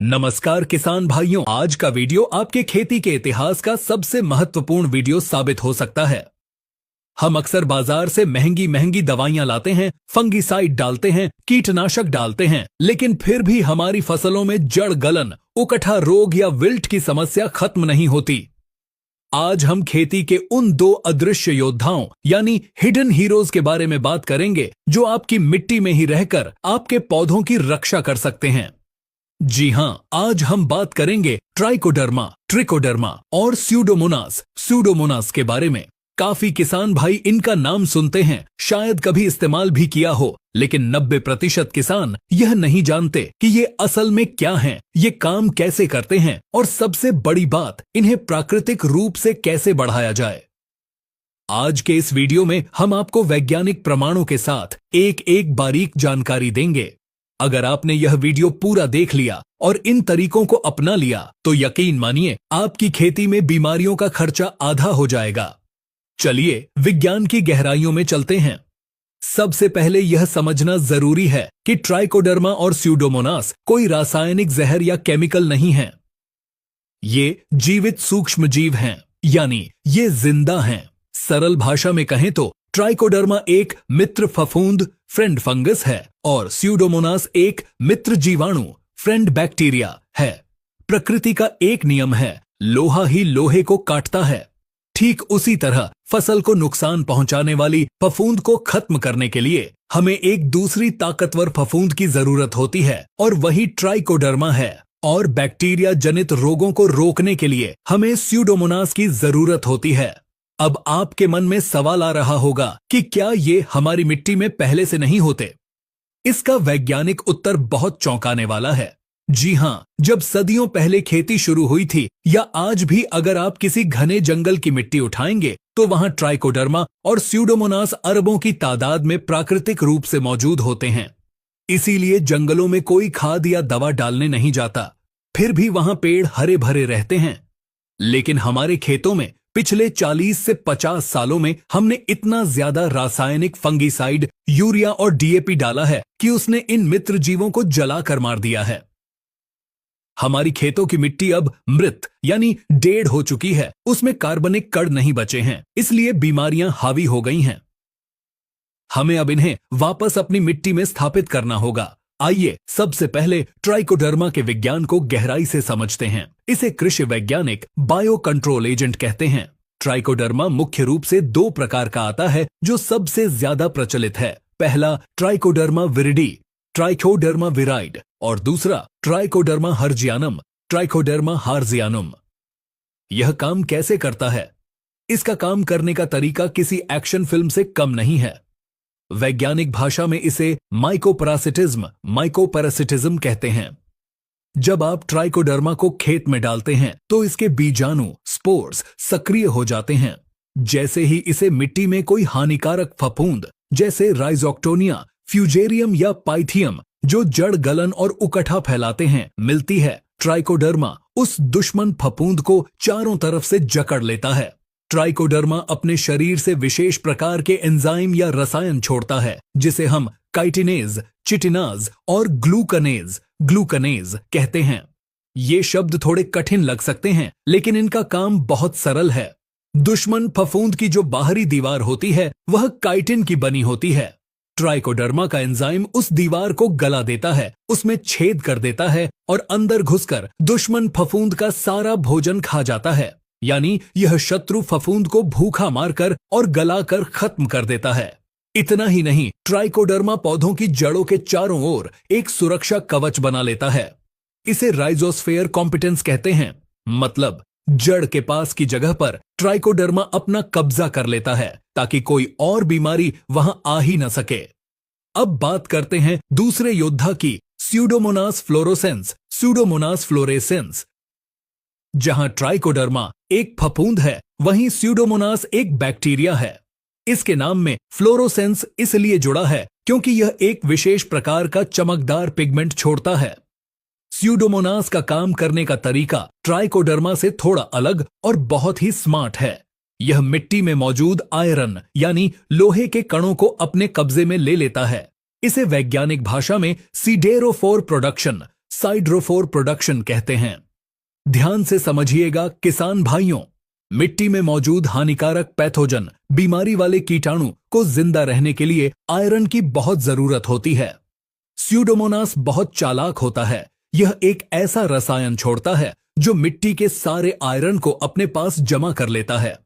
नमस्कार किसान भाइयों, आज का वीडियो आपके खेती के इतिहास का सबसे महत्वपूर्ण वीडियो साबित हो सकता है। हम अक्सर बाजार से महंगी महंगी दवाइयां लाते हैं, फंगिसाइड डालते हैं, कीटनाशक डालते हैं, लेकिन फिर भी हमारी फसलों में जड़ गलन, उकठा रोग या विल्ट की समस्या खत्म नहीं होती। आज हम खेती के उन दो अदृश्य योद्धाओं यानी हिडन हीरोज के बारे में बात करेंगे जो आपकी मिट्टी में ही रहकर आपके पौधों की रक्षा कर सकते हैं। जी हां, आज हम बात करेंगे ट्राइकोडर्मा, ट्रिकोडर्मा और स्यूडोमोनास के बारे में। काफी किसान भाई इनका नाम सुनते हैं, शायद कभी इस्तेमाल भी किया हो, लेकिन 90% किसान यह नहीं जानते कि ये असल में क्या हैं, ये काम कैसे करते हैं और सबसे बड़ी बात, इन्हें प्राकृतिक रूप से कैसे बढ़ाया जाए। आज के इस वीडियो में हम आपको वैज्ञानिक प्रमाणों के साथ एक एक बारीक जानकारी देंगे। अगर आपने यह वीडियो पूरा देख लिया और इन तरीकों को अपना लिया तो यकीन मानिए आपकी खेती में बीमारियों का खर्चा आधा हो जाएगा। चलिए विज्ञान की गहराइयों में चलते हैं। सबसे पहले यह समझना जरूरी है कि ट्राइकोडर्मा और स्यूडोमोनास कोई रासायनिक जहर या केमिकल नहीं है। ये जीवित सूक्ष्म जीव हैं, यानी ये जिंदा हैं। सरल भाषा में कहें तो ट्राइकोडर्मा एक मित्र फफूंद फ्रेंड फंगस है और स्यूडोमोनास एक मित्र जीवाणु फ्रेंड बैक्टीरिया है। प्रकृति का एक नियम है, लोहा ही लोहे को काटता है। ठीक उसी तरह फसल को नुकसान पहुंचाने वाली फफूंद को खत्म करने के लिए हमें एक दूसरी ताकतवर फफूंद की जरूरत होती है और वही ट्राइकोडर्मा है। और बैक्टीरिया जनित रोगों को रोकने के लिए हमें स्यूडोमोनास की जरूरत होती है। अब आपके मन में सवाल आ रहा होगा कि क्या ये हमारी मिट्टी में पहले से नहीं होते? इसका वैज्ञानिक उत्तर बहुत चौंकाने वाला है। जी हां, जब सदियों पहले खेती शुरू हुई थी या आज भी अगर आप किसी घने जंगल की मिट्टी उठाएंगे तो वहां ट्राइकोडर्मा और स्यूडोमोनास अरबों की तादाद में प्राकृतिक रूप से मौजूद होते हैं। इसीलिए जंगलों में कोई खाद या दवा डालने नहीं जाता, फिर भी वहां पेड़ हरे भरे रहते हैं। लेकिन हमारे खेतों में पिछले 40 से 50 सालों में हमने इतना ज्यादा रासायनिक फंगिसाइड, यूरिया और डीएपी डाला है कि उसने इन मित्र जीवों को जलाकर मार दिया है। हमारी खेतों की मिट्टी अब मृत यानी डेड हो चुकी है, उसमें कार्बनिक कण नहीं बचे हैं, इसलिए बीमारियां हावी हो गई हैं। हमें अब इन्हें वापस अपनी मिट्टी में स्थापित करना होगा। आइए सबसे पहले ट्राइकोडर्मा के विज्ञान को गहराई से समझते हैं। इसे कृषि वैज्ञानिक बायो कंट्रोल एजेंट कहते हैं। ट्राइकोडर्मा मुख्य रूप से दो प्रकार का आता है जो सबसे ज्यादा प्रचलित है। पहला ट्राइकोडर्मा विरिडी, ट्राइकोडर्मा विराइड और दूसरा ट्राइकोडर्मा हार्जियानुम। यह काम कैसे करता है? इसका काम करने का तरीका किसी एक्शन फिल्म से कम नहीं है। वैज्ञानिक भाषा में इसे माइकोपैरासिटिज्म कहते हैं। जब आप ट्राइकोडर्मा को खेत में डालते हैं तो इसके बीजाणु स्पोर्स सक्रिय हो जाते हैं। जैसे ही इसे मिट्टी में कोई हानिकारक फफूंद जैसे राइजोक्टोनिया, फ्यूजेरियम या पाइथियम जो जड़ गलन और उकठा फैलाते हैं मिलती है, ट्राइकोडर्मा उस दुश्मन फफूंद को चारों तरफ से जकड़ लेता है। ट्राइकोडर्मा अपने शरीर से विशेष प्रकार के एंजाइम या रसायन छोड़ता है जिसे हम काइटिनेज, चिटिनाज और ग्लूकनेज कहते हैं। ये शब्द थोड़े कठिन लग सकते हैं, लेकिन इनका काम बहुत सरल है। दुश्मन फफूंद की जो बाहरी दीवार होती है वह काइटिन की बनी होती है। ट्राइकोडर्मा का एंजाइम उस दीवार को गला देता है, उसमें छेद कर देता है और अंदर घुसकर दुश्मन फफूंद का सारा भोजन खा जाता है। यानी यह शत्रु फफूंद को भूखा मारकर और गलाकर खत्म कर देता है। इतना ही नहीं, ट्राइकोडर्मा पौधों की जड़ों के चारों ओर एक सुरक्षा कवच बना लेता है। इसे राइजोस्फेयर कॉम्पिटेंस कहते हैं, मतलब जड़ के पास की जगह पर ट्राइकोडर्मा अपना कब्जा कर लेता है ताकि कोई और बीमारी वहां आ ही न सके। अब बात करते हैं दूसरे योद्धा की, स्यूडोमोनास फ्लोरेसेंस। जहां ट्राइकोडर्मा एक फफूंद है, वहीं स्यूडोमोनास एक बैक्टीरिया है। इसके नाम में फ्लोरोसेंस इसलिए जुड़ा है क्योंकि यह एक विशेष प्रकार का चमकदार पिगमेंट छोड़ता है। स्यूडोमोनास का काम करने का तरीका ट्राइकोडर्मा से थोड़ा अलग और बहुत ही स्मार्ट है। यह मिट्टी में मौजूद आयरन यानी लोहे के कणों को अपने कब्जे में ले लेता है। इसे वैज्ञानिक भाषा में सिडेरोफोर प्रोडक्शन साइड्रोफोर प्रोडक्शन कहते हैं। ध्यान से समझिएगा किसान भाइयों, मिट्टी में मौजूद हानिकारक पैथोजन, बीमारी वाले कीटाणु को जिंदा रहने के लिए आयरन की बहुत जरूरत होती है। स्यूडोमोनास बहुत चालाक होता है। यह एक ऐसा रसायन छोड़ता है जो मिट्टी के सारे आयरन को अपने पास जमा कर लेता है।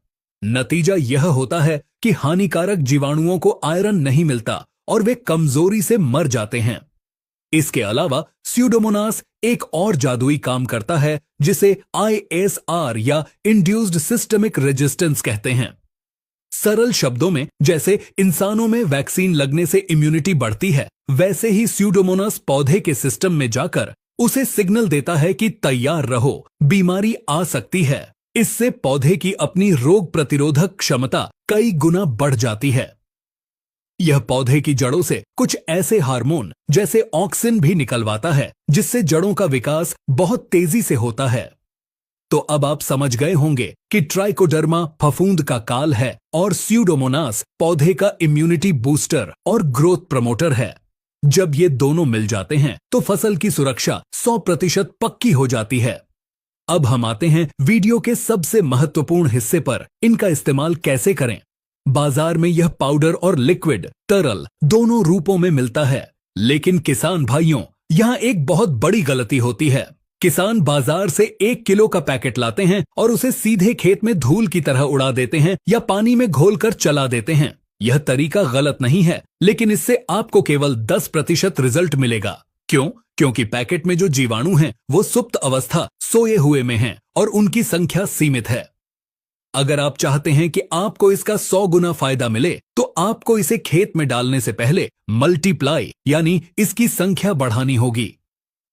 नतीजा यह होता है कि हानिकारक जीवाणुओं को आयरन नहीं मिलता और वे कमजोरी से मर जाते हैं। इसके अलावा स्यूडोमोनास एक और जादुई काम करता है जिसे ISR या इंड्यूस्ड सिस्टमिक रेजिस्टेंस कहते हैं। सरल शब्दों में, जैसे इंसानों में वैक्सीन लगने से इम्यूनिटी बढ़ती है, वैसे ही स्यूडोमोनास पौधे के सिस्टम में जाकर उसे सिग्नल देता है कि तैयार रहो, बीमारी आ सकती है। इससे पौधे की अपनी रोग प्रतिरोधक क्षमता कई गुना बढ़ जाती है। यह पौधे की जड़ों से कुछ ऐसे हार्मोन जैसे ऑक्सिन भी निकलवाता है जिससे जड़ों का विकास बहुत तेजी से होता है। तो अब आप समझ गए होंगे कि ट्राइकोडर्मा फफूंद का काल है और स्यूडोमोनास पौधे का इम्यूनिटी बूस्टर और ग्रोथ प्रमोटर है। जब ये दोनों मिल जाते हैं तो फसल की सुरक्षा 100% पक्की हो जाती है। अब हम आते हैं वीडियो के सबसे महत्वपूर्ण हिस्से पर, इनका इस्तेमाल कैसे करें। बाजार में यह पाउडर और लिक्विड, तरल दोनों रूपों में मिलता है, लेकिन किसान भाइयों, यहाँ एक बहुत बड़ी गलती होती है। किसान बाजार से 1 किलो का पैकेट लाते हैं और उसे सीधे खेत में धूल की तरह उड़ा देते हैं या पानी में घोलकर चला देते हैं। यह तरीका गलत नहीं है, लेकिन इससे आपको केवल 10% रिजल्ट मिलेगा। क्यों? क्योंकि पैकेट में जो जीवाणु हैं वो सुप्त अवस्था, सोए हुए में हैं और उनकी संख्या सीमित है। अगर आप चाहते हैं कि आपको इसका 100 गुना फायदा मिले तो आपको इसे खेत में डालने से पहले मल्टीप्लाई यानी इसकी संख्या बढ़ानी होगी।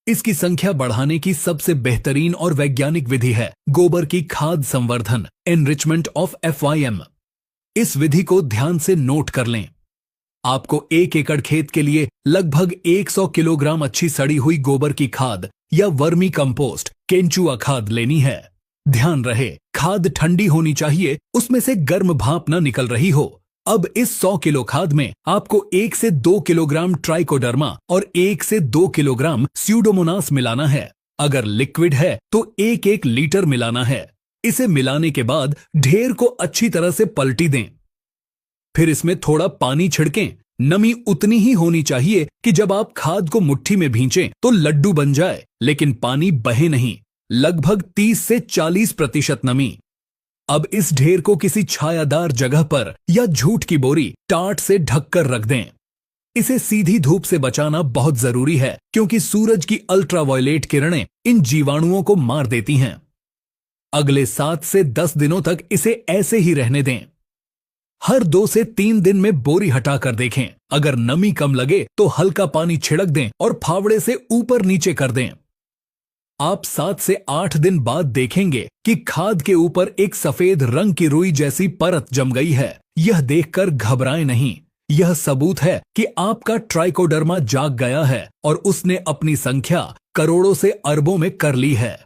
इसकी संख्या बढ़ाने की सबसे बेहतरीन और वैज्ञानिक विधि है गोबर की खाद संवर्धन, एनरिचमेंट ऑफ FYM। इस विधि को ध्यान से नोट कर लें। आपको 1 एकड़ खेत के लिए लगभग 100 किलोग्राम अच्छी सड़ी हुई गोबर की खाद या वर्मी कंपोस्ट, केंचुआ खाद लेनी है। ध्यान रहे, खाद ठंडी होनी चाहिए, उसमें से गर्म भाप न निकल रही हो। अब इस 100 किलो खाद में आपको 1 से 2 किलोग्राम ट्राइकोडर्मा और 1 से 2 किलोग्राम स्यूडोमोनास मिलाना है। अगर लिक्विड है तो 1-1 लीटर मिलाना है। इसे मिलाने के बाद ढेर को अच्छी तरह से पलटी दें। फिर इसमें थोड़ा पानी छिड़कें। नमी उतनी ही होनी चाहिए कि जब आप खाद को मुट्ठी में भींचें तो लड्डू बन जाए, लेकिन पानी बहे नहीं। लगभग 30 से 40% नमी। अब इस ढेर को किसी छायादार जगह पर या झूठ की बोरी, टाट से ढककर रख दें। इसे सीधी धूप से बचाना बहुत जरूरी है क्योंकि सूरज की अल्ट्रावायलेट किरणें इन जीवाणुओं को मार देती हैं। अगले 7 से 10 दिनों तक इसे ऐसे ही रहने दें। हर 2 से 3 दिन में बोरी हटाकर देखें। अगर नमी कम लगे तो हल्का पानी छिड़क दें और फावड़े से ऊपर नीचे कर दें। आप 7 से 8 दिन बाद देखेंगे कि खाद के ऊपर एक सफेद रंग की रुई जैसी परत जम गई है। यह देखकर घबराएं नहीं, यह सबूत है कि आपका ट्राइकोडर्मा जाग गया है और उसने अपनी संख्या करोड़ों से अरबों में कर ली है।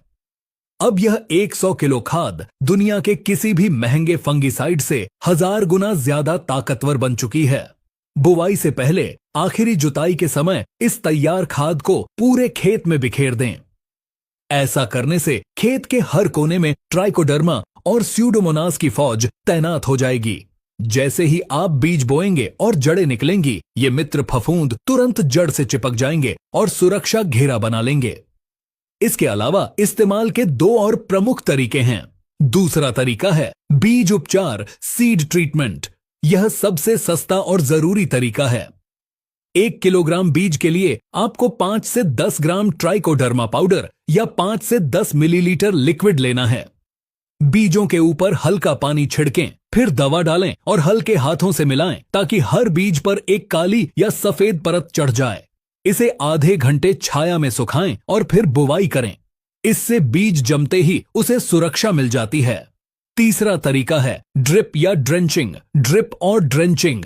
अब यह 100 किलो खाद दुनिया के किसी भी महंगे फंगिसाइड से 1000 गुना ज्यादा ताकतवर बन चुकी है। बुवाई से पहले आखिरी जुताई के समय इस तैयार खाद को पूरे खेत में बिखेर दें। ऐसा करने से खेत के हर कोने में ट्राइकोडर्मा और स्यूडोमोनास की फौज तैनात हो जाएगी। जैसे ही आप बीज बोएंगे और जड़ें निकलेंगी, ये मित्र फफूंद तुरंत जड़ से चिपक जाएंगे और सुरक्षा घेरा बना लेंगे। इसके अलावा इस्तेमाल के 2 और प्रमुख तरीके हैं। दूसरा तरीका है बीज उपचार, सीड ट्रीटमेंट। यह सबसे सस्ता और जरूरी तरीका है। 1 किलोग्राम बीज के लिए आपको 5 से 10 ग्राम ट्राइकोडर्मा पाउडर या 5 से 10 मिलीलीटर लिक्विड लेना है। बीजों के ऊपर हल्का पानी छिड़कें, फिर दवा डालें और हल्के हाथों से मिलाएं ताकि हर बीज पर एक काली या सफेद परत चढ़ जाए। इसे आधे घंटे छाया में सुखाएं और फिर बुवाई करें। इससे बीज जमते ही उसे सुरक्षा मिल जाती है। तीसरा तरीका है ड्रिप या ड्रेंचिंग। ड्रिप और ड्रेंचिंग।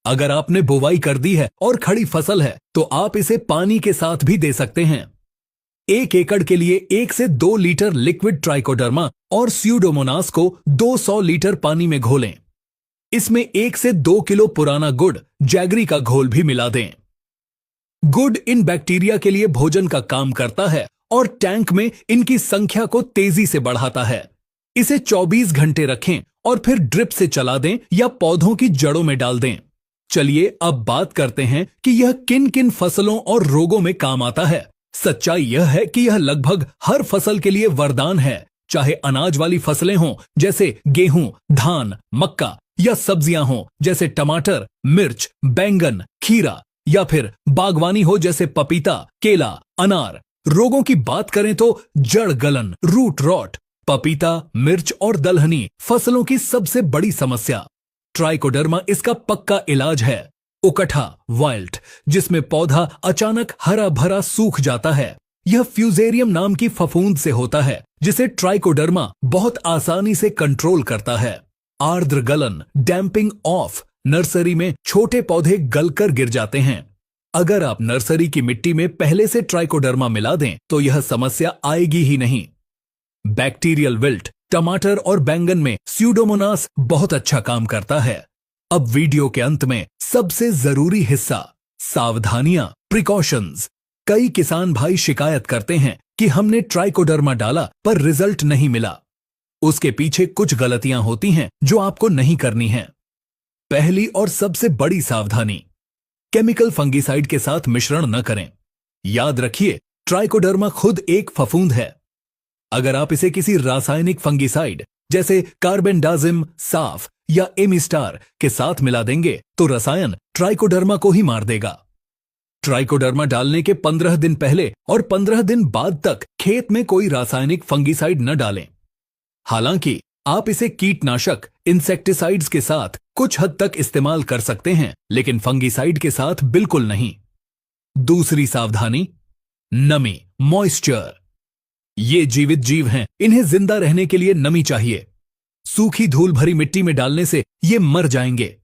अगर आपने बुवाई कर दी है और खड़ी फसल है तो आप इसे पानी के साथ भी दे सकते हैं। 1 एकड़ के लिए 1 से 2 लीटर लिक्विड ट्राइकोडर्मा और स्यूडोमोनास को 200 लीटर पानी में घोलें। इसमें 1 से 2 किलो पुराना गुड़, जैगरी का घोल भी मिला दें। गुड इन बैक्टीरिया के लिए भोजन का काम करता है और टैंक में इनकी संख्या को तेजी से बढ़ाता है। इसे 24 घंटे रखें और फिर ड्रिप से चला दें या पौधों की जड़ों में डाल दें। चलिए अब बात करते हैं कि यह किन किन फसलों और रोगों में काम आता है। सच्चाई यह है कि यह लगभग हर फसल के लिए वरदान है, चाहे अनाज वाली फसलें हों जैसे गेहूं, धान, मक्का, या सब्जियां हों जैसे टमाटर, मिर्च, बैंगन, खीरा, या फिर बागवानी हो जैसे पपीता, केला, अनार। रोगों की बात करें तो जड़ गलन, रूट रॉट, पपीता, मिर्च और दलहनी फसलों की सबसे बड़ी समस्या। ट्राइकोडर्मा इसका पक्का इलाज है। उकठा, वाइल्ट, जिसमें पौधा अचानक हरा भरा सूख जाता है। यह फ्यूजेरियम नाम की फफूंद से होता है जिसे ट्राइकोडर्मा बहुत आसानी से कंट्रोल करता है। आर्द्र गलन, डैम्पिंग ऑफ, नर्सरी में छोटे पौधे गलकर गिर जाते हैं। अगर आप नर्सरी की मिट्टी में पहले से ट्राइकोडर्मा मिला दें तो यह समस्या आएगी ही नहीं। बैक्टीरियल विल्ट, टमाटर और बैंगन में स्यूडोमोनास बहुत अच्छा काम करता है। अब वीडियो के अंत में सबसे जरूरी हिस्सा, सावधानियां, प्रिकॉशंस। कई किसान भाई शिकायत करते हैं कि हमने ट्राइकोडर्मा डाला पर रिजल्ट नहीं मिला। उसके पीछे कुछ गलतियां होती हैं जो आपको नहीं करनी है। पहली और सबसे बड़ी सावधानी, केमिकल फंगिसाइड के साथ मिश्रण न करें। याद रखिए, ट्राइकोडर्मा खुद एक फफूंद है। अगर आप इसे किसी रासायनिक फंगिसाइड जैसे कार्बेंडाजिम, साफ या एमिस्टार के साथ मिला देंगे तो रसायन ट्राइकोडर्मा को ही मार देगा। ट्राइकोडर्मा डालने के 15 दिन पहले और 15 दिन बाद तक खेत में कोई रासायनिक फंगिसाइड न डालें। हालांकि आप इसे कीटनाशक, इंसेक्टिसाइड्स के साथ कुछ हद तक इस्तेमाल कर सकते हैं, लेकिन फंगिसाइड के साथ बिल्कुल नहीं। दूसरी सावधानी, नमी, मॉइस्चर। ये जीवित जीव हैं, इन्हें जिंदा रहने के लिए नमी चाहिए। सूखी धूल भरी मिट्टी में डालने से ये मर जाएंगे।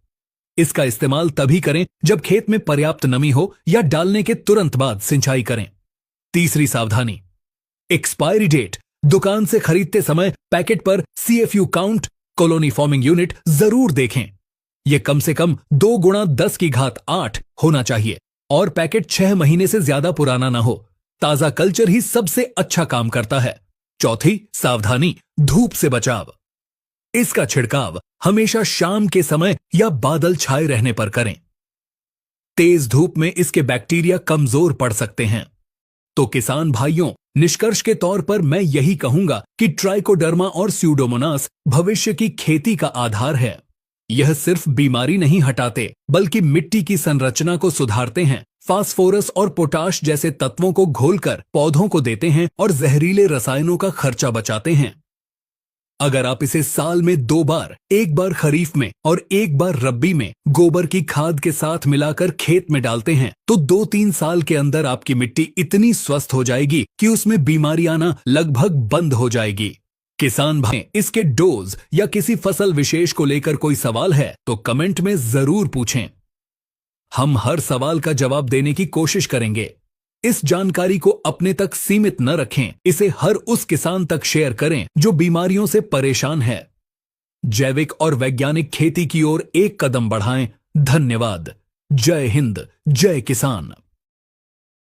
इसका इस्तेमाल तभी करें जब खेत में पर्याप्त नमी हो या डालने के तुरंत बाद सिंचाई करें। तीसरी सावधानी, एक्सपायरी डेट। दुकान से खरीदते समय पैकेट पर CFU count, colony forming unit जरूर देखें। यह कम से कम 2 गुणा 10⁸ होना चाहिए और पैकेट 6 महीने से ज्यादा पुराना ना हो। ताजा कल्चर ही सबसे अच्छा काम करता है। चौथी सावधानी, धूप से बचाव। इसका छिड़काव हमेशा शाम के समय या बादल छाए रहने पर करें। तेज धूप में इसके बैक्टीरिया कमजोर पड़ सकते हैं। तो किसान भाइयों, निष्कर्ष के तौर पर मैं यही कहूंगा कि ट्राइकोडर्मा और स्यूडोमोनास भविष्य की खेती का आधार है। यह सिर्फ बीमारी नहीं हटाते बल्कि मिट्टी की संरचना को सुधारते हैं, फास्फोरस और पोटाश जैसे तत्वों को घोलकर पौधों को देते हैं और जहरीले रसायनों का खर्चा बचाते हैं। अगर आप इसे साल में 2 बार, एक बार खरीफ में और एक बार रब्बी में गोबर की खाद के साथ मिलाकर खेत में डालते हैं तो 2-3 साल के अंदर आपकी मिट्टी इतनी स्वस्थ हो जाएगी कि उसमें बीमारी आना लगभग बंद हो जाएगी। किसान भाई, इसके डोज या किसी फसल विशेष को लेकर कोई सवाल है तो कमेंट में जरूर पूछें। हम हर सवाल का जवाब देने की कोशिश करेंगे। इस जानकारी को अपने तक सीमित न रखें, इसे हर उस किसान तक शेयर करें जो बीमारियों से परेशान है। जैविक और वैज्ञानिक खेती की ओर एक कदम बढ़ाएं। धन्यवाद। जय हिंद, जय किसान।